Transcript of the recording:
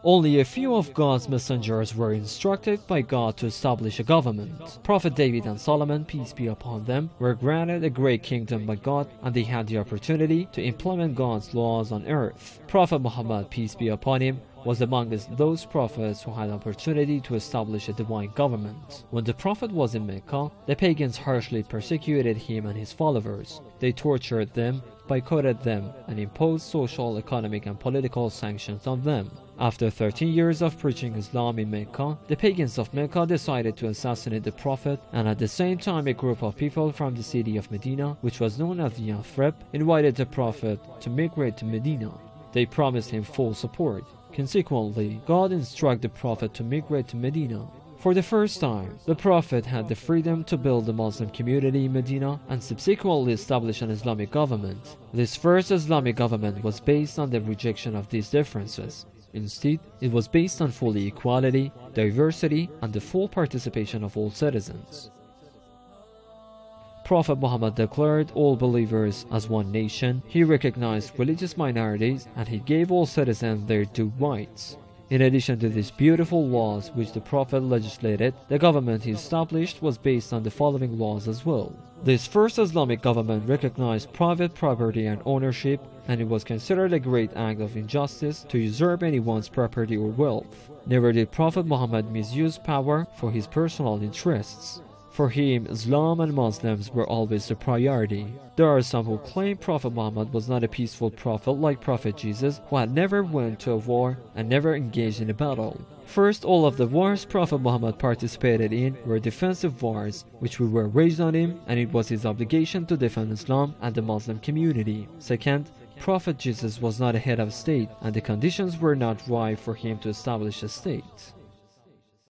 Only a few of God's messengers were instructed by God to establish a government. Prophet David and Solomon, peace be upon them, were granted a great kingdom by God, and they had the opportunity to implement God's laws on earth. Prophet Muhammad, peace be upon him, was amongst those prophets who had opportunity to establish a divine government. When the prophet was in Mecca, the pagans harshly persecuted him and his followers. They tortured them, boycotted them, and imposed social, economic, and political sanctions on them. After 13 years of preaching Islam in Mecca, the pagans of Mecca decided to assassinate the prophet, and at the same time a group of people from the city of Medina, which was known as the Yathrib, invited the prophet to migrate to Medina. They promised him full support. Consequently, God instructed the prophet to migrate to Medina. For the first time, the prophet had the freedom to build a Muslim community in Medina and subsequently establish an Islamic government. This first Islamic government was based on the rejection of these differences. Instead, it was based on full equality, diversity, and the full participation of all citizens. Prophet Muhammad declared all believers as one nation. He recognized religious minorities, and he gave all citizens their due rights. In addition to these beautiful laws which the Prophet legislated, the government he established was based on the following laws as well. This first Islamic government recognized private property and ownership, and it was considered a great act of injustice to usurp anyone's property or wealth. Never did Prophet Muhammad misuse power for his personal interests. For him, Islam and Muslims were always the priority. There are some who claim Prophet Muhammad was not a peaceful prophet like Prophet Jesus, who had never went to a war and never engaged in a battle. First, all of the wars Prophet Muhammad participated in were defensive wars, which were waged on him, and it was his obligation to defend Islam and the Muslim community. Second, Prophet Jesus was not a head of state, and the conditions were not right for him to establish a state.